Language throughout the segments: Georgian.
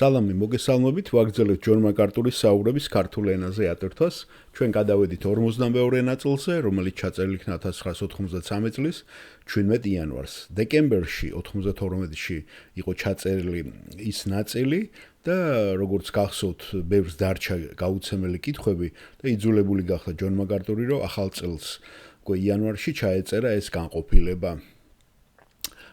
სალამი მოგესალმებით, ვაგრძელებთ ჯონ მაკარტურის საუბრების ქართულ ენაზე ატვირთვას. ჩვენ გადავედით 52-ე ნაწილზე, რომელიც ჩაწერილი იქნა 1993 წლის 17 იანვარს. დეკემბერში 92-ში იყო ჩაწერილი ის ნაწილი და როგორც გახსოვთ, ბევრს დარჩა გაუცემელი კითხვები და იძულებული გახდა ჯონ მაკარტური, რომ ახალ წელს, იანვარში ჩაეწერა ეს განყოფილება.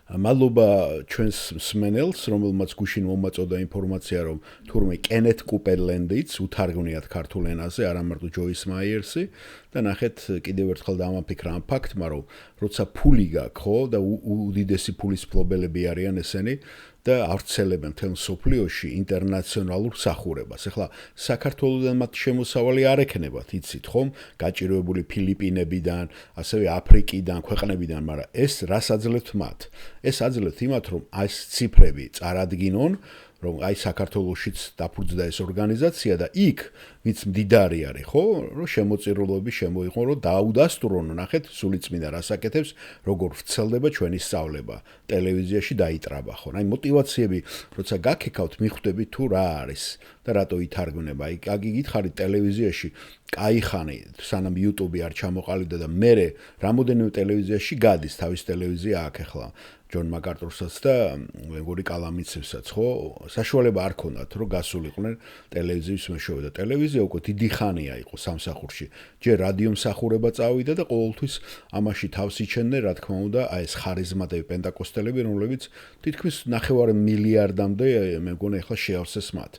მადლობა ჩვენს მსმენელს, რომელმაც გუშინ მომაწოდა ინფორმაცია, რომ თურმე კენეთ კუპერლენდიც უთარგმნიათ ქართულ ენაზე, არა მარტო ჯოის მაიერსი და ნახეთ კიდევ ერთხელ დამაფიქრა ამ ფაქტმა, რომ როცა ფული გაქვს, ხო, და უდიდესი ფულის ფლობელები არიან ესენი და ავრცელებენ მთელ მსოფლიოში ინტერნაციონალურ მსახურებას. ეხლა საქართველოსდან მათ შემოსავალი არ ექნებათ, იცით ხომ? გაჭირვებული ფილიპინებიდან, ასევე აფრიკიდან, ქვეყნებიდან, მაგრამ ეს რას აძლევთ მათ? ეს აძლევთ იმათ, რომ ეს ციფრები წარადგინონ, რომ აი საქართველოშიც დაფუძნდა ეს ორგანიზაცია და იქ ვინც მდიდარი არის, ხო, რომ შემოწირულობები შემოიღონ, რომ დაუდასტურონ, ნახეთ, სულიწმინდა რას აკეთებს, როგორ ვრცელდება ჩვენი სწავლება, ტელევიზიაში დაიტრაბა, ხო? აი мотиваციები, როცა გაქეკავთ, მიხვდები თუ რა არის და რატო ითარგმნება. აი გიგითხარით ტელევიზიაში კაიხანი, სანამ YouTube არ ჩამოყალიბდა და მე რამოდენიმე ტელევიზიაში გადის, თავის ტელევიზია აქვს ახლა. ჯონ მაკარტურსაც და მეგორი კალამიცევსაც, ხო? საშუალება არ ქონდათ, რომ გასულიყვნენ ტელევიზიის მეშვეობა და ტელევიზია უკვე დიდი ხანია იყო სამსახურში. ჯერ რადიო მსახურება წავიდა და ყოველთვის ამაში თავს იჩენდნენ, რა თქმა უნდა, აი ეს ხარიზმატები პენტაკოსტელები, რომლებიც თითქმის 9 მილიარდამდე მე მგონი ახლა შეავსეს მათ.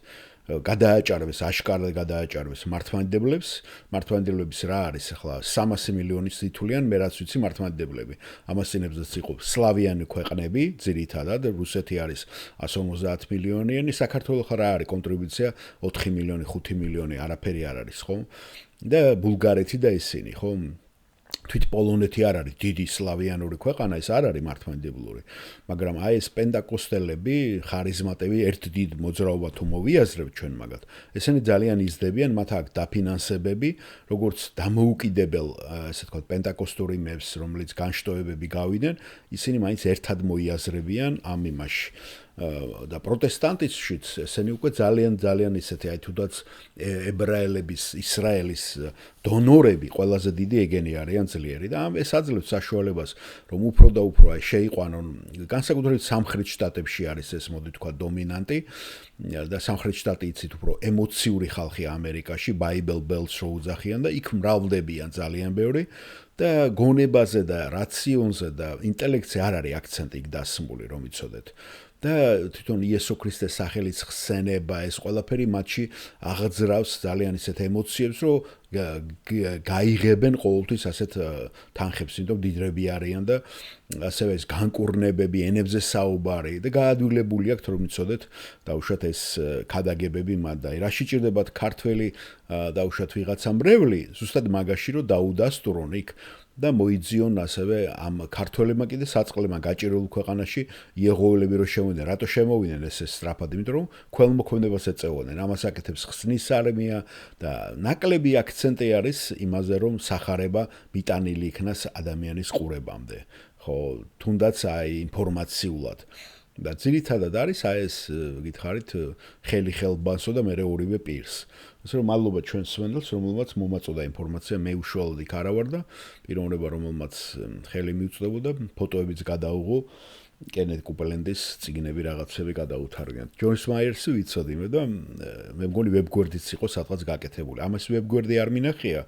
გადააჭარბეს, აშკარად გადააჭარბეს მართლმადიდებლების რა არის ახლა 300 მილიონის თითულიან, მე რაც ვიცი მართლმადიდებლები. ამასინებზეც იყო სლავიანი ქვეყნები, ძირითადად რუსეთი არის 150 მილიონიანი, საქართველოს ხარ არის კონტრიბუცია 4 მილიონი, 5 მილიონი, არაფერი არ არის, ხო? და ბულგარეთი და ისინი, ხო? თვით პოლონეთი არ არის დიდი სლავიანური ქვეყანა, ეს არ არის მართლმადიდებლური. მაგრამ აი ეს პენტაკოსტელები, ხარიზმატები, ერთ დიდ მოძრაობა თუ მოვიაზრებთ ჩვენ მაგათ, ესენი ძალიან იზრდებიან, მათ აქვს დაფინანსებები, როგორც დამოუკიდებელ, ესე ვთქვათ, პენტაკოსტური მებს, რომელიც განშტოებები გავიდნენ, ისინი მაინც ერთად მოიაზრებიან ამ იმაში. და პროტესტანტიზმშიც ესენი უკვე ძალიან ისეთი, აი თუდაც ებრაელების, ისრაელის დონორები ყველაზე დიდი ეგენი არიან ძლიერი და ეს აძლევს საშუალებას, რომ უფრო და უფრო აი შეიყვანონ, განსაკუთრებით სამხრეთ შტატებში არის ეს, მოდი თქვა, დომინანტი და სამხრეთ შტატი იცით უფრო ემოციური ხალხია ამერიკაში, Bible Belts რო უძახიან და იქ მრავლდებიან ძალიან ბევრი და გონებაზე და რაციონზე და ინტელექტზე არ არის აქცენტი იქ დასმული, რომ იცოდეთ. და თვითონ იესო ქრისტეს სახელის ხსენება, ეს ყველაფერი მათში აღძრავს ძალიან ისეთ ემოციებს, რომ გაიღებენ ყოველთვის ასეთ თანხებს, იმიტომ დიდრები არიან და ასევე ეს განკურნებები, ენებზე საუბარი და გაადვილებული აქვთ, რომ იცოდეთ, დაუშვათ ეს ქადაგებები მათ და რაში ჭირდებათ ქართველი დაუშვათ ვიღაცა მრევლი, ზუსტად მაგაში, რომ დაუდასტურონ იქ და მოიძიონ ასევე ამ ქართველებმა კიდე საწყლემა გაჭირებულ ქვეყანაში იეღოველები რო შემოვიდნენ, რატო შემოვიდნენ ეს სწრაფად, იმიტომ რომ ქველმოქმედებას ეწეოდნენ. ამას აკეთებს ხსნის არმია და ნაკლები აქცენტი არის იმაზე, რომ სახარება მიტანილი იქნას ადამიანის ყურებამდე. ხო, თუნდაც აი ინფორმაციულად. და ძირითადად არის აი ეს გითხარით ხელი ხელბანსო და მეორე ორივე პირს. ასე რომ მადლობა ჩვენს მსმენელს, რომელმაც მომაწოდა ინფორმაცია, მე უშუალოდ იქ არა ვარ და პიროვნება, რომელმაც ხელი მიუწვდებოდა, ფოტოებიც გადაუღო, კენეთ კუპერლენდის წიგნები რაღაცები გადაუთარგმნიათ. ჯოის მაიერსი ვიცოდი მე და მე მგონი ვებგვერდიც იყო სადღაც გაკეთებული. ამას ვებგვერდი არ მინახია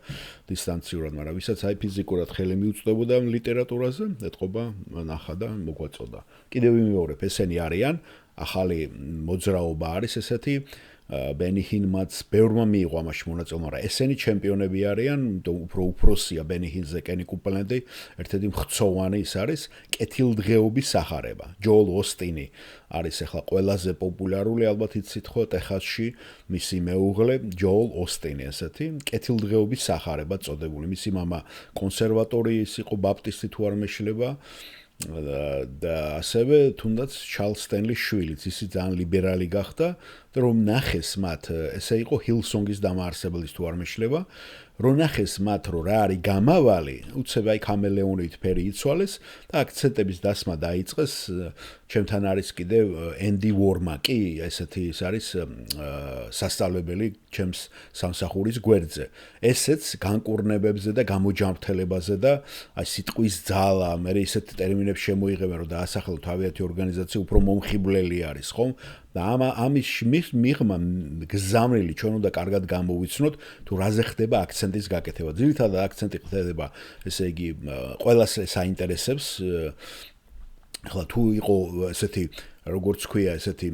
დისტანციურად, მაგრამ ვისაც აი ფიზიკურად ხელი მიუწვდებოდა ლიტერატურაზე, ეთყობა ნახა და მოგვაწოდა. კიდევ ვიმეორებ, ესენი არიან, ახალი მოძრაობა არის ესეთი, ბენიჰინმაც ბევრმა მიიღო ამაში მონაწილეობა, მაგრამ ესენი ჩემპიონები არიან, უფრო უფროსია ბენიჰინზე კენი კუპერლენდი, ერთ-ერთი მხცოვანი ის არის კეთილდღეობის სახარება. ჯოელ ოსტინი არის ახლა ყველაზე პოპულარული, ალბათ იცით ხო, ტეხასში მისი მეუღლე ჯოელ ოსტინი ესეთი, კეთილდღეობის სახარება წოდებული. მისი მამა კონსერვატორიის იყო, ბაპტისტი თუ არ მეშლება. და ასევე თუნდაც ჩარლს სტენლის შვილიც, ისი ძალიან ლიბერალი გახდა და რომ ნახეს მათ, ესე იყო Hillsong-ის დამაარსებლის თუ არ მეშლება, რომ ნახეს მათ, რომ რა არის გამავალი, უცებ აი კამელეონით ფერი იცვალეს და აქცენტების დასმა დაიწყეს. ჩემთან არის კიდევ Andy Warmack-ი, ესეთი ის არის სასწავლებელი ჩემს სამსახურის გვერდზე. ესეც განკურნებებზე და გამოჯამრთელებაზე და აი სიტყვის ძალა, მე ისეთ ტერმინებს შემოიღებენ, რომ დაასახელო თავიანთი ორგანიზაცია უფრო მომხიბვლელი არის, ხომ? და ამის მიღმა გზავნილი ჩვენ უნდა კარგად გამოვიცნოთ, თუ რაზე ხდება აქცენტის გაკეთება. ძირითადად აქცენტი ხდება, ესე იგი, ყველას საინტერესებს. ახლა თუ იყო ესეთი როგორც ქვია ესეთი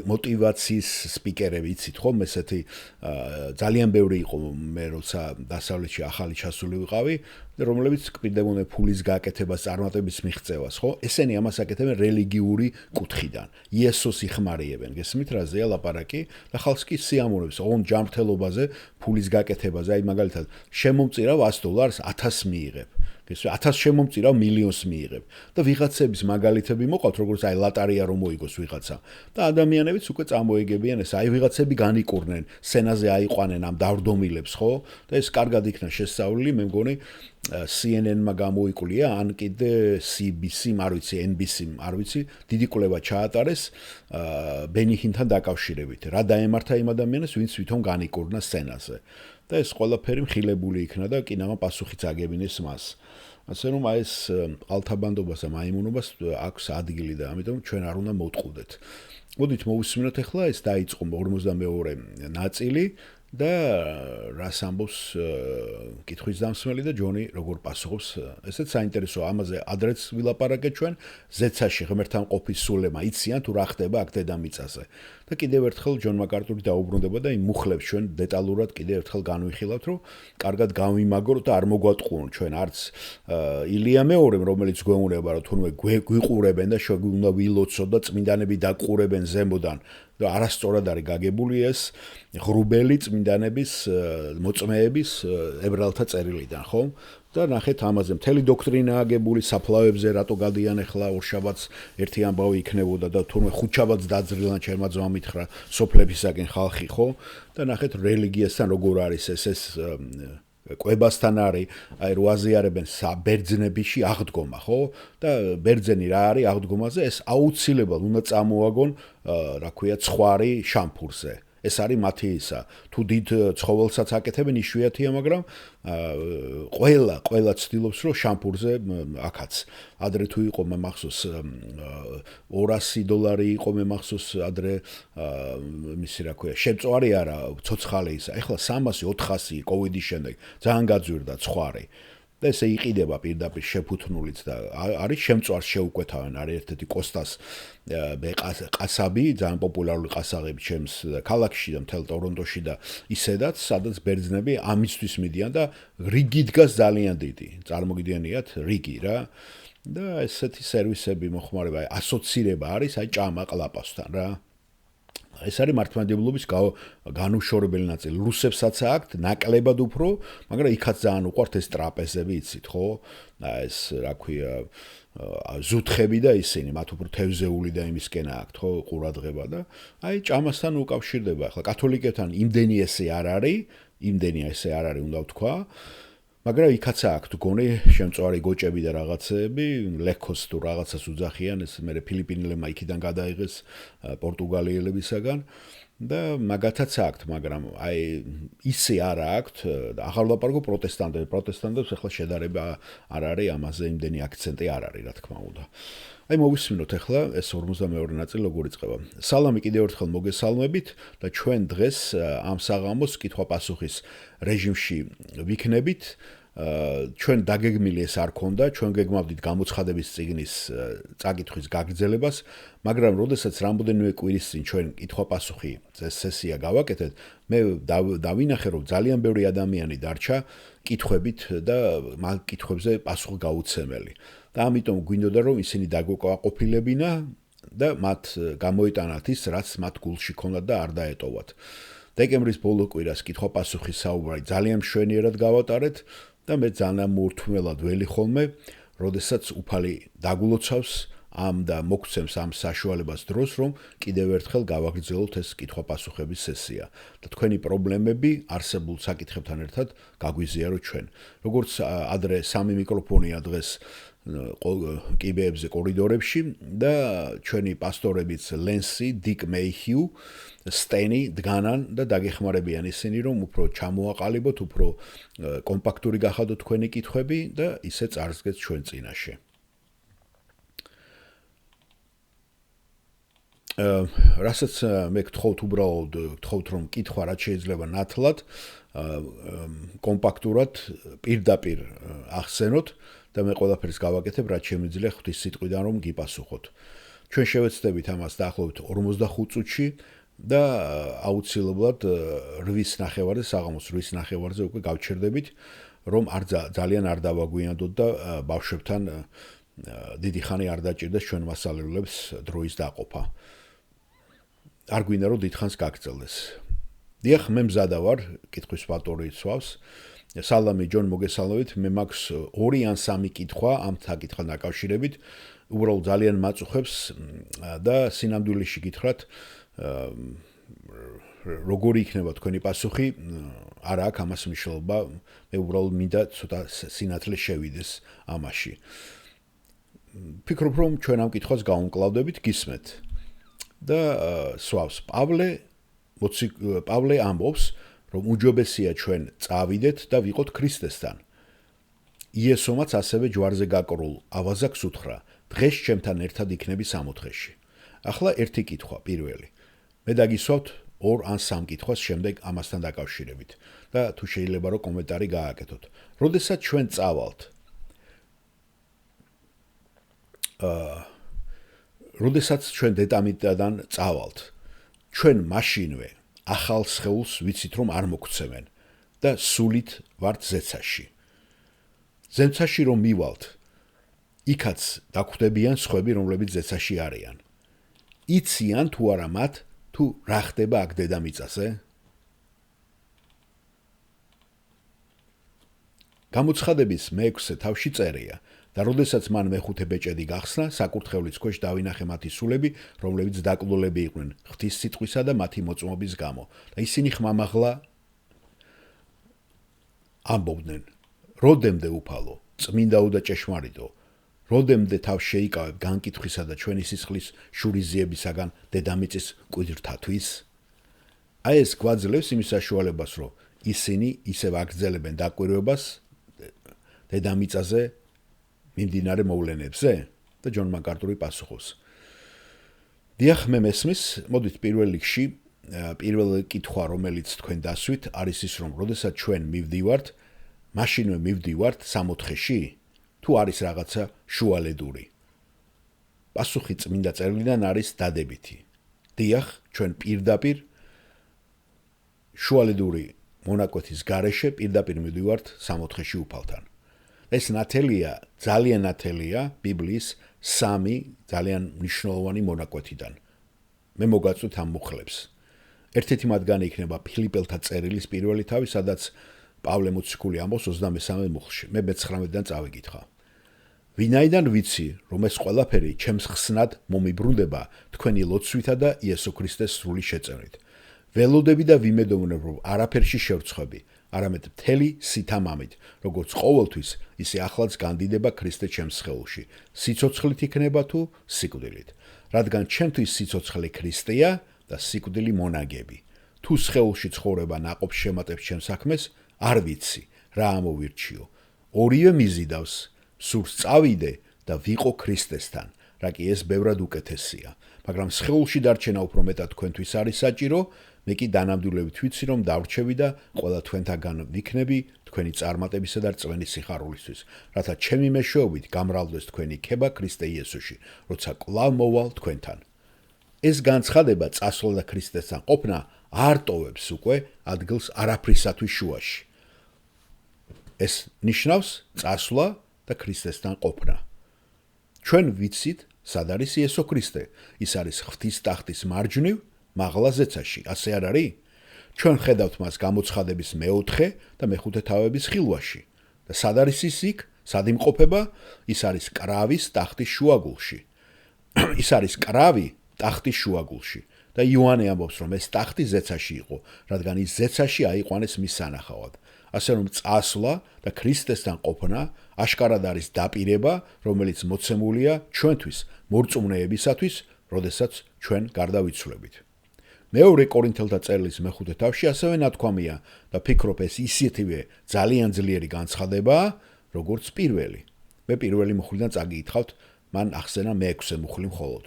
мотиваციის სპიკერები იცით ხომ ესეთი ძალიან ბევრი იყო მე როცა დასავლეთში ახალი ჩასული ვიყავი რომლებიც კპიდებოდნენ ფულის გაკეთებას წარმატების მიღწევას ხო ესენი ამას აკეთებენ რელიგიური კუთხიდან იესოს იხმარიებენ გესმით რაზეა ლაპარაკი და ხალხს კი სიამოვნებს ოღონდ ჯანმრთელობაზე ფულის გაკეთებაზე აი მაგალითად შემომწირავ $100 1000 მიიღებ 1000 შემომწირავ მილიონს მიიღებ და ვიღაცების მაგალითები მოყავთ როგორც აი ლატარია რომ მოიგოს ვიღაცა და ადამიანებიც უკვე წამოეგებიან ეს აი ვიღაცები განიკურნენ სცენაზე აიყვანენ ამ დავრდომილებს ხო და ეს კარგად იქნა შესწავლილი მე მგონი CNN-მა გამოიკვლია ან კიდე CBC-მ არ ვიცი NBC-მ არ ვიცი დიდი კვლევა ჩაატარეს ბენი ჰინთან დაკავშირებით რა დაემართა იმ ადამიანებს ვინც თვითონ განიკურნა სცენაზე და ეს ყველაფერი მხილებული იქნა და კინომა პასუხიც აგებინეს მას ასე რომ აი ეს ალთაბანდობას და მაიმუნობას აქვს ადგილი და ამიტომ ჩვენ არ უნდა მოვტყუდეთ. მოდით მოვისმინოთ ახლა ეს დაიწყო 52 ნაწილი და რას ამბობს კითხვის დამსმელი და ჯონი როგორ პასუხობს ესეც საინტერესოა ამაზე ადრეც ვილაპარაკეთ ჩვენ ზეცაში ღმერთთან ყოფის სულემა იციან თუ რა ხდება აქ დედამიწაზე და კიდევ ერთხელ ჯონ მაკარტური დაუბრუნდება და იმ მუხლებს ჩვენ დეტალურად კიდევ ერთხელ განვიხილავთ რომ კარგად განვიმაგროთ და არ მოგვატყუონ ჩვენ არც ილია მეორემ რომელიც გვეუბნება რომ თუნდაც გვიყურებენ და შეგვიძლია ვილოცოთ და წმინდანები დაყურებენ ზემოდან და არასწორად არის გაგებული ეს ღრუბელი წმინდანების მოწმეების ებრაელთა წერილიდან ხო და ნახეთ ამაზე მთელი დოქტრინა აგებული საფლავებზე რატო გადიან ახლა ორშაბათს ერთი ამბავი იქნებოდა და თურმე ხუთშაბათს დაძრილან ჩემმა ძმამ მითხრა სოფლებისაგენ ხალხი ხო და ნახეთ რელიგიასთან როგორ არის ეს კვებასთან არის აი რო აზიარებენ ბერძნებიში აღდგომა ხო და ბერძენი რა არის აღდგომაზე ეს აუცილებლად უნდა წამოაგონ რა ქვია ცხვარი შამფურზე ეს არის მათი ისა თუ დიდ ცხოველსაც აკეთებენ იშვიათია მაგრამ ყველა ცდილობს რომ შამფურზე აქაც ადრე თუ იყო მე მახსოვს $200 იყო მე მახსოვს ადრე მისი რა ქვია შეწვარი არა ცოცხალი ისა ეხლა 300-400 კოვიდის შემდეგ ძალიან გაძვირდა ცხვარი და ესე იყიდება პირდაპირ შეფუთნულიც და არის შემწვარს შეუკვეთავენ არის ერთ-ერთი კოსტას ყასაბი ძალიან პოპულარული ყასაღები ჩემს ქალაქში და მთელ ტორონტოში და ისედაც სადაც ბერძნები ამისთვის მიდიან და რიგი დგას ძალიან დიდი წარმოგიდგენიათ რიგი რა და ესეთი სერვისები მოხმარება ასოცირება არის აი ჭამა ყლაპასთან რა ეს არის მართლმადიდებლობის განუშორებელი ნაწილი. რუსებსაც აქვთ ნაკლებად უფრო, მაგრამ იქაც ძალიან უყვართ ეს ტრაპეზები, იცით, ხო? ეს რა ქვია, ზუთხები და ისინი, მათ უფრო თევზეული და იმისკენ აქვთ, ხო, ყურადღება და აი ჭამასთან უკავშირდება. ახლა კათოლიკებთან იმდენი ესე არ არის, უნდა ვთქვა. მაგრამ იქაც აქვთ გონი შემწვარი გოჭები და რაღაცეები, ლეკოს თუ რაღაცას უძახიან, ეს მე ფილიპინელებმა იქიდან გადაიღეს პორტუგალიელებისაგან და მაგათაც აქვთ, მაგრამ აი ისე არ აქვთ, ახალ ლაპარაკო პროტესტანტებს ახლა შედარება არ არის, ამაზე იმდენი აქცენტი არ არის, რა თქმა უნდა. აი მოვისმინოთ ახლა ეს 52 ნაწილი როგორ იწყება. სალამი კიდევ ერთხელ მოგესალმებით და ჩვენ დღეს ამ საღამოს კითხვა-პასუხის რეჟიმში ვიქნებით. ჩვენ დაგეგმილი ეს არ ქონდა, ჩვენ გეგმავდით გამოცხადების წიგნის წაკითხვის გაგრძელებას, მაგრამ როდესაც რამოდენიმე კვირის წინ ჩვენ კითხვა-პასუხი სესია გავაკეთეთ, მე დავინახე რომ ძალიან ბევრი ადამიანი დარჩა კითხვებით და მაგ კითხვებზე პასუხი გაუცემელი. და ამიტომ გვინდოდა რომ ისინი დაგვეკმაყოფილებინა და მათ გამოიტანათ ის რაც მათ გულში ქონდათ და არ დაეტოვათ. დეკემბრის ბოლო კვირას კითხვა-პასუხის საუბარი ძალიან მშვენიერად გავატარეთ და მე ძალიან მორთმელად ველი ხოლმე, როდესაც უფალი დაგულოცავს ამ და მოგცემს ამ საშუალებას დროს, რომ კიდევ ერთხელ გავაგრძელოთ ეს კითხვა-პასუხების სესია და თქვენი პრობლემები არსებულ საკითხებთან ერთად გაგვიზიაროთ ჩვენ. როგორც ადრე 3 მიკროფონია დღეს კიბეებზე, კორიდორებში და ჩვენი პასტორებიც ლენსი, დიკ მეიჰიუ, სტენი დგანან და დაგეხმარებიან ისინი, რომ უფრო ჩამოაყალიბოთ, უფრო კომპაქტური გახადოთ თქვენი კითხვები და ისე წარსდგეთ ჩვენ წინაშე. რასაც მე გთხოვთ უბრალოდ გთხოვთ რომ კითხვა რაც შეიძლება ნათლად კომპაქტურად პირდაპირ ახსენოთ და მე ყველაფერს გავაკეთებ რაც შემიძლია ღვთის სიტყვიდან რომ გიპასუხოთ. ჩვენ შევეცდებით ამას დაახლოებით 45 წუთში და აუცილებლად 8:30-ზე საღამოს 8:30-ზე უკვე გავჩერდებით რომ ძალიან არ დავაგვიანდოთ და ბავშვებთან დიდი ხანი არ დაჭირდეს ჩვენ მასალებლებს დროის დაყოფა. არ გვინდა რომ დიდხანს გაგრძელდეს. დიახ, მე მზადა ვარ, კითხვის ფაქტორი იცვავს. სალამი ჯონ, მოგესალმებით. მე მაქვს 2 ან 3 კითხვა ამ საკითხთან დაკავშირებით. უბრალოდ ძალიან მაწუხებს და სინამდვილეში გითხრათ, როგორი იქნება თქვენი პასუხი, არ აქვს ამას მნიშვნელობა. მე უბრალოდ მინდა ცოტა სინათლე შევიდეს ამაში. ფიქრობ რომ ჩვენ ამ კითხვას გავუმკლავდებით, გისმეთ. და სვავს პავლე ამბობს, რომ უჯობესია ჩვენ წავიდეთ და ვიყოთ ქრისტესთან. იესომაც ასევე ჯვარზე გაკრულ ავაზაკს უთხრა, დღეს ჩემთან ერთად იქნები სამოთხეში. ახლა ერთი კითხვა, პირველი. მე დაგისვავთ 2 ან 3 კითხვას შემდეგ ამასთან დაკავშირებით და თუ შეიძლება რომ კომენტარი გააკეთოთ. როდესაც ჩვენ წავალთ როდესაც ჩვენ დედამიწიდან წავალთ, ჩვენ მაშინვე ახალ სხეულს ვიცით რომ არ მოგცემენ და სულით ვართ ზეცაში. ზეცაში რომ მივალთ, იქაც დაგვხვდებიან სხვები, რომლებიც ზეცაში არიან. იციან თუ არა მათ, თუ რა ხდება აქ დედამიწაზე? გამოცხადების მე-6 თავში წერია და როდესაც მან მე-5 ბეჭედი გახსნა, საკურთხევლის ქვეშ დავინახე მათი სულები, რომლებიც დაკლულები იყვნენ ღვთის სიტყვისა და მათი მოწმობის გამო. და ისინი ხმამაღლა ამბობდნენ: როდემდე უფალო, წმინდაო და ჭეშმარიტო, როდემდე თავს შეიკავებ განკითხვისა და ჩვენი სისხლის შურიზიებისაგან დედამიწის კვირთათვის? აი ეს გვაძლევს იმის საშუალებას, რომ ისინი ისევ აგრძელებენ დაკვირვებას დედამიწაზე მიმდინარე მოვლენებზე და ჯონ მაკარტური პასუხობს. დიახ, მე მესმის, მოდით პირველ რიგში, პირველი კითხვა, რომელიც თქვენ დასვით, არის ის, რომ როდესაც ჩვენ მივდივართ, მაშინვე მივდივართ სამოთხეში, თუ არის რაღაცა შუალედური. პასუხი წმინდა წერილიდან არის დადებითი. დიახ, ჩვენ პირდაპირ შუალედური მონაკვეთის გარეშე პირდაპირ მივდივართ სამოთხეში უფალთან. ეს ნათელია, ძალიან ნათელია ბიბლიის 3 ძალიან მნიშვნელოვანი მონაკვეთიდან. მე მოგაწვით ამ მუხლებს. ერთ-ერთი მათგანი იქნება ფილიპელთა წერილის პირველი თავი, სადაც პავლე მოციქული ამბობს 23 მუხლში. მე 19-დან წავიკითხა. ვინაიდან ვიცი, რომ ეს ყველაფერი ჩემს ხსნად მომიბრუნდება თქვენი ლოცვითა და იესო ქრისტეს სრული შეწევნით. ველოდები და ვიმედოვნებ, რომ არაფერში შევრცხვები, არამედ მთელი სითამამით, როგორც ყოველთვის, ისე ახლაც განდიდება ქრისტე ჩემს სხეულში. სიცოცხლით იქნება თუ სიკვდილით. რადგან ჩემთვის სიცოცხლე ქრისტეა და სიკვდილი მონაგები. თუ სხეულში ცხოვრება ნაყოფს შემატებს ჩემს საქმეს, არ ვიცი, რა ამოვირჩიო. ორივე მიზიდავს, სურს წავიდე და ვიყო ქრისტესთან, რა კი ეს ბევრად უკეთესია. მაგრამ სხეულში დარჩენა უფრო მეტად თქვენთვის არის საჭირო, მე კი დანამდვილებით ვიცი, რომ დავრჩევი და ყველა თქვენთაგან ვიქნები თქვენი წარმატებისა და რწმენის სიხარულისთვის, რათა ჩემი მეშვეობით გამრავლდეს თქვენი ქება ქრისტე იესოში, როცა კვლავ მოვალ თქვენთან. ეს განცხადება წასვლა და ქრისტესთან ყოფნა არ ტოვებს უკვე ადგილს არაფრისათვის შუაში. ეს ნიშნავს წასვლა და ქრისტესთან ყოფნა. ჩვენ ვიცით, სად არის იესო ქრისტე? ის არის ღვთის ტახტის მარჯვნივ, მაღლა ზეცაში, ასე არ არის? ჩვენ ხედავთ მას გამოცხადების მე-4 და მე-5 თავების ხილვაში. და სად არის ის იქ? სად იმყოფება? ის არის კრავის ტახტის შუაგულში. ის არის კრავი ტახტის შუაგულში და იოანე ამბობს, რომ ეს ტახტი ზეცაში იყო, რადგან ის ზეცაში აიყვანეს მის სანახავად. ასე რომ წასვლა და ქრისტესთან ყოფნა აშკარად არის დაპირება, რომელიც მოცემულია ჩვენთვის, მორწმუნეებისათვის, როდესაც ჩვენ გარდავიცვლებით. მეორე კორინთელთა წერილის მეხუთე თავში ასევე ნათქვამია და ფიქრობ ეს ისეთივე ძალიან ძლიერი განცხადებაა, როგორც პირველი. მე პირველი მუხლიდან წაგიითხავთ, მან ახსენა მე-6 მუხლი მხოლოდ.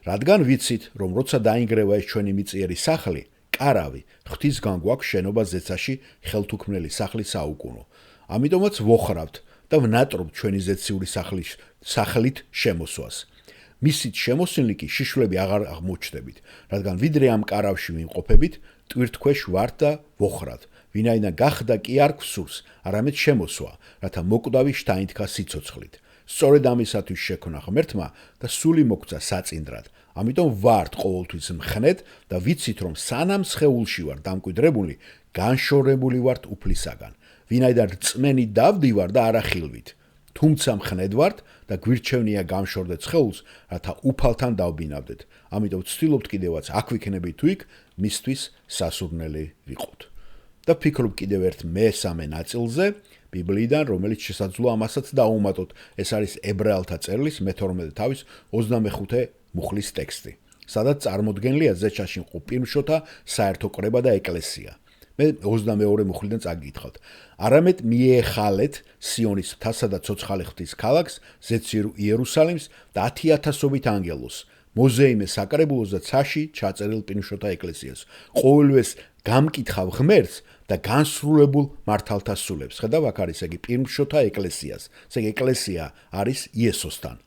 რადგან ვიცით, რომ როცა დაინგრევა ეს ჩვენი მიწიერი სახლი, კარავი, ღვთისგან გვაქვს შენობა ზეცაში ხელთუქმნელი სახლის საუკუნო. ამიტომაც ვოხრავთ და ვნატრობთ ჩვენი ზეციური სახლით შემოსვას. მისით შემოსილნი კი შიშვლები აღარ აღმოჩნდებით, რადგან ვიდრე ამ კარავში ვიმყოფებით, ტვირთქვეშ ვართ და ვოხრათ. ვინაიდან გახდა კი არ გვსურს, არამედ შემოსვა, რათა მოკვდავი შთაინთქა სიცოცხლით. სწორედ ამისათვის შექმნა ღმერთმა და სული მოგცა საწინდრად. ამიტომ ვართ ყოველთვის მხნედ და ვიცით, რომ სანამ სხეულში ვარ დამკვიდრებული, განშორებული ვართ უფლისაგან. ვინაიდან რწმენით დავდივარ და არა ხილვით. თუმცა მხნედ ვართ და გვირჩევნია გამშორდეთ სხეულს, რათა უფალთან დავბინავდეთ. ამიტომ ვცდილობთ კიდევაც აქ ვიქნებით თუ იქ, მისთვის სასურნელი ვიყოთ. და ფიქრობ კიდევ ერთ მესამე ნაწილზე, ბიბლიიდან, რომელიც შესაძლოა ამასაც დაუმატოთ. ეს არის ებრაელთა წერილის მე-12 თავის 25 მუხლის ტექსტი, სადაც წარმოდგენილია ზეცაში მყოფ პირმშოთა საერთო კრება და ეკლესია. მე 22 მუხლიდან წაგიითხავთ. არამედ მიეხალეთ სიონის მთასა და ცოცხალი ღვთის ქალაქს, ზეცირ იერუსალიმს და 10,000-ობით ანგელოს, მოზეიმე საკრებულოს და ცაში ჩაწერილ პირმშოთა ეკლესიას. ყოველივეს გამკითხავ ღმერთს და განსრულებულ მართალთა სულებს. ხედავ, აქ არის იგი პირმშოთა ეკლესიას. ეს ეკლესია არის იესოსთან.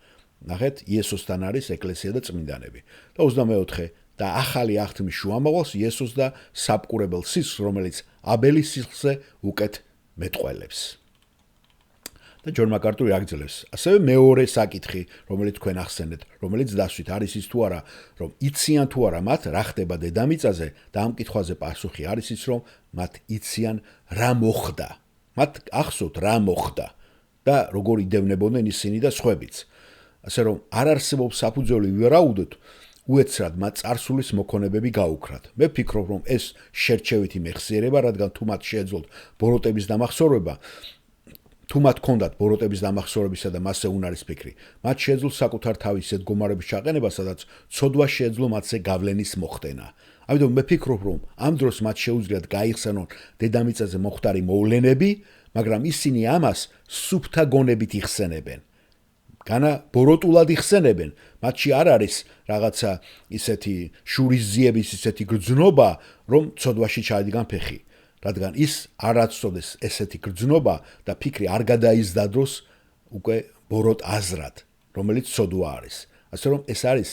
ნახეთ, იესოსთან არის ეკლესია და წმინდანები. და 24 და ახალი აღთმის შუამავალს იესოს და საბკურებელ სისხლს, რომელიც აბელის სისხლზე უკეთ მეტყველებს. და ჯონ მაკარტური აგრძელებს. ასევე მეორე საკითხი, რომელიც თქვენ ახსენეთ, რომელიც დასვით არის ის თუ არა, რომ იციან თუ არა მათ რა ხდება დედამიწაზე და ამ კითხვაზე პასუხი არის ის, რომ მათ იციან რა მოხდა. მათ ახსოვთ რა მოხდა და როგორ იდევნებოდნენ ისინი და სხვაებიც. ასე რომ არ არსებობს საფუძველი ვერაუდოთ, უეცრად მათ წარსულის მოქონებები გაუქრათ. მე ვფიქრობ, რომ ეს შერჩევითი მეხსიერება, რადგან თუ მათ შეეძლოთ ბოროტების დამახსოვრება, თუ მათ ჰქონდათ ბოროტების დამახსოვრებისა და მასზე უნარის ფიქრი, მათ შეეძლოთ საკუთარ თავის ისეთ გომარების ჩაყენება, სადაც ცოდვა შეეძლო მათზე გავლენის მოხდენა. ამიტომ მე ვფიქრობ, რომ ამ დროს მათ შეუძლიათ გაიხსენონ დედამიწაზე მოხდარი მოვლენები, მაგრამ ისინი ამას სუფთა გონებით იხსენებენ. განა ბოროტულად იხსენებენ, მათში არ არის რაღაცა ისეთი შურისძიების ისეთი გრძნობა, რომ ცოდვაში ჩაედგან ფეხი. რადგან ის არ აცოდეს ესეთი გრძნობა და ფიქრი არ გადაიზდა დროს უკვე ბოროტ აზრად, რომელიც ცოდვა არის. ასე რომ ეს არის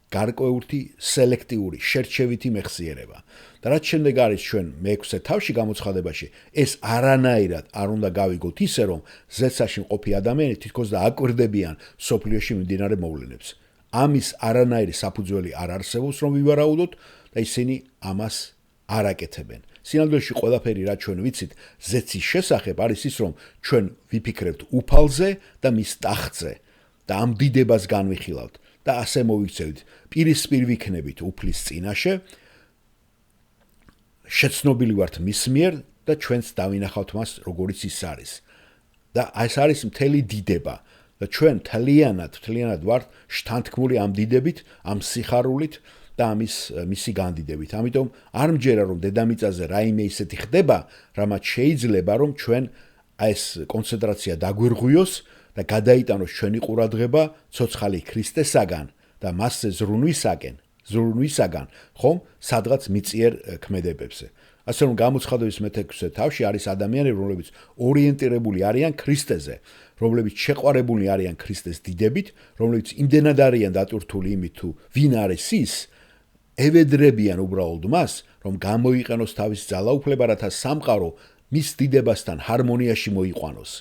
გარკვეული სელექტიური, შერჩევითი მეხსიერება. და რაც შემდეგ არის ჩვენ მე-6 თავში გამოცხადებაში, ეს არანაირად არ უნდა გავიგოთ ისე, რომ ზეცაში მყოფი ადამიანები თითქოს და აკვირდებიან სოფლიოში მიმდინარე მოვლენებს. ამის არანაირი საფუძველი არ არსებობს, რომ ვივარაუდოთ და ისინი ამას არ აკეთებენ. სინამდვილეში ყველაფერი, რაც ჩვენ ვიცით ზეცის შესახებ, არის ის, რომ ჩვენ ვიფიქრებთ უფალზე და მის ტახტზე და ამ დიდებას განვიხილავთ და ასე მოვიქცევით, პირისპირ ვიქნებით უფლის წინაშე, შეცნობილი ვართ მის მიერ და ჩვენც დავინახავთ მას, როგორიც ის არის. და ეს არის მთელი დიდება და ჩვენ თლიანად ვართ შთანთქმული ამ დიდებით, ამ სიხარულით და მისი განდიდებით. ამიტომ არ მჯერა, რომ დედამიწაზე რაიმე ისეთი ხდება, რამაც შეიძლება, რომ ჩვენ ეს კონცენტრაცია დაგვირღვიოს და გადაიტანოს ჩვენი ყურადღება ცოცხალი ქრისტესაგან და მასზე ზრუნვისაგან, ხომ, სადღაც მიწიერ ქმედებებზე. ასე რომ გამოცხადების მე-6 თავში არის ადამიანები, რომლებიც ორიენტირებული არიან ქრისტეზე, რომლებიც შეყვარებული არიან ქრისტეს დიდებით, რომლებიც იმდენად არიან დატვირთული იმით თუ ვინ არის ის, ევედრებიან უბრალოდ მას, რომ გამოიყენოს თავის ძალაუფლება, რათა სამყარო მის დიდებასთან ჰარმონიაში მოიყვანოს.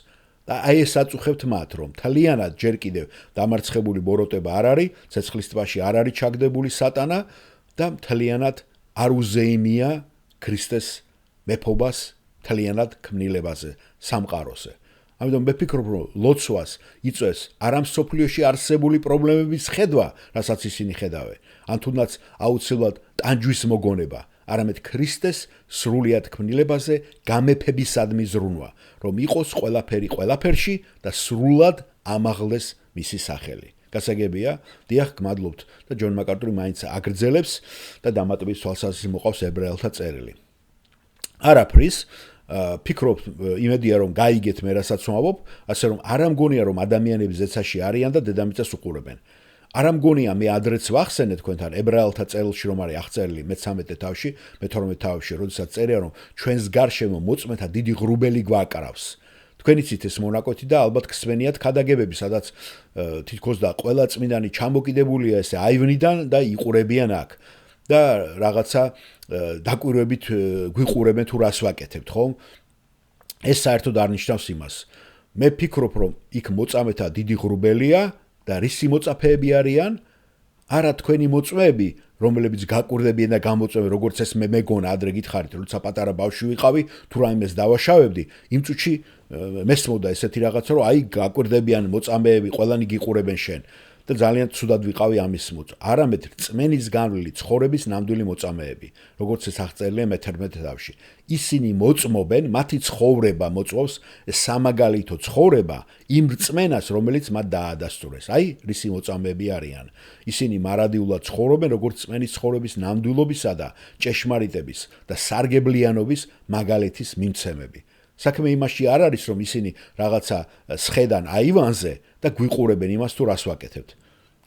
და აი ეს აწუხებთ მათ, რომ თლიანად ჯერ კიდევ დამარცხებული ბოროტება არ არის, ცეცხლის ტბაში არ არის ჩაგდებული სატანა და თლიანად არ უზეიმია ქრისტეს მეფობას თლიანად ქმნილებაზე, სამყაროზე. ამიტომ მე ვფიქრობ, რომ ლოცვას იწვევს არა მსოფლიოში არსებული პრობლემების ხედვა, რასაც ისინი ხედავენ, ან თუნდაც აუცილებლად ტანჯვის მოგონება, არამედ ქრისტეს სრულიად ქმნილებაზე გამეფებისადმი ზრუნვა, რომ იყოს ყველაფერი ყველაფერში და სრულად ამაღლდეს მისი სახელი. გასაგებია, დიახ, გმადლობთ და ჯონ მაკარტური მაინც აგრძელებს და დამატების თვალსაზრისით მოყავს ებრაელთა წერილი. არაფრის ფიქრობ იმედია რომ გაიგეთ მე რასაც ვამბობ, ასე რომ არ ამგონია რომ ადამიანები ზეცაში არიან და დედამიწას უყურებენ. არ ამგონია მე ადრეც ვახსენე თქვენთან ებრაელთა წერილში რომ არის აღწერილი მე-13 თავში, მე-12 თავში, როდესაც წერია რომ ჩვენს გარშემო მოწმეთა დიდი ღრუბელი გვაკრავს. თქვენ იცით ეს მონაკვეთი და ალბათ გსმენიათ ქადაგებები, სადაც თითქოს და ყველა წმინდანი ჩამოკიდებულია ესე აივნიდან და იყურებიან აქ. და რაღაცა დაკვირვებით გვიყურებენ თუ რას ვაკეთებთ, ხო? ეს საერთოდ არ ნიშნავს იმას. მე ვფიქრობ, რომ იქ მოწამეთა დიდი ღრუბელია და რისი მოწაფეები არიან? არა თქვენი მოწმეები, რომლებიც გაკვირდებიან და გამოწვევენ, როგორც ეს მე მეგონა ადრე გითხარით, როცა პატარა ბავშვი ვიყავი, თუ რაიმეს დავაშავებდი, იმ წუთში მესმოდა ესეთი რაღაცა, რომ აი გაკვირდებიან მოწამეები, ყველანი გიყურებენ შენ. და ძალიან ცუდად ვიყავი ამის მოწ. არამედ რწმენის განვლილი ცხოვრების ნამდვილი მოწამეები, როგორც ეს აღწერილია მე-11 თავში. ისინი მოწმობენ, მათი ცხოვრება მოწმობს სამაგალითო ცხოვრება იმ რწმენას, რომელიც მათ დაადასტურეს. აი, რისი მოწამეები არიან. ისინი მარადიულად ცხოვრობენ, როგორც რწმენის ცხოვრების ნამდვილობისა და ჭეშმარიტების და სარგებლიანობის მაგალითის მიმცემები. საქმე იმაში არ არის, რომ ისინი რაღაცა სხედან აივანზე და გვიყურებენ იმას თუ რას ვაკეთებთ.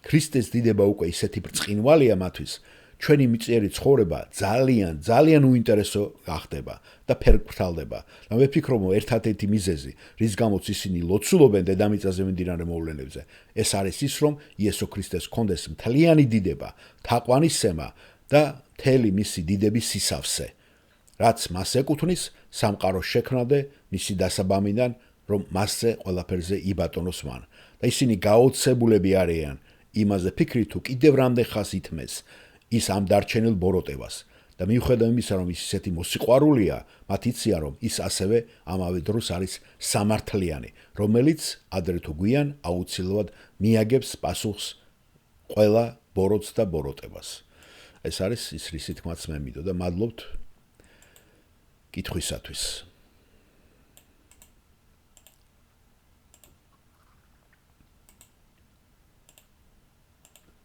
ქრისტეს დიდება უკვე ისეთი ბრწყინვალეა მათთვის, ჩვენი მიწიერი ცხოვრება ძალიან უინტერესო გახდება და ფერგფრთალდება. და მე ვფიქრობ, რომ ერთადერთი მიზეზი, რის გამოც ისინი ლოცულობენ დედამიწაზე მიმდინარე მოვლენებზე, ეს არის ის, რომ იესო ქრისტეს ჰქონდეს მთლიანი დიდება, თაყვანისცემა და მთელი მისი დიდების სისავსე. რაც მას ეკუთვნის სამყაროს შექმნამდე მისი დასაბამიდან, რომ მასზე ყველაფერზე იბატონოს მან. და ისინი გაოცებულები არიან იმაზე ფიქრით, თუ კიდევ რამდენ ხანს ითმეს ის ამ დარჩენილ ბოროტებას. და მიუხედავად იმისა, რომ ის ისეთი მოსიყვარულია, მათ იციან, რომ ის ასევე ამავე დროს არის სამართლიანი, რომელიც ადრე თუ გვიან აუცილებლად მიაგებს პასუხს ყველა ბოროტს და ბოროტებას. ეს არის ის, რისი თქმაც მე მინდოდა. მადლობთ კითხვისათვის.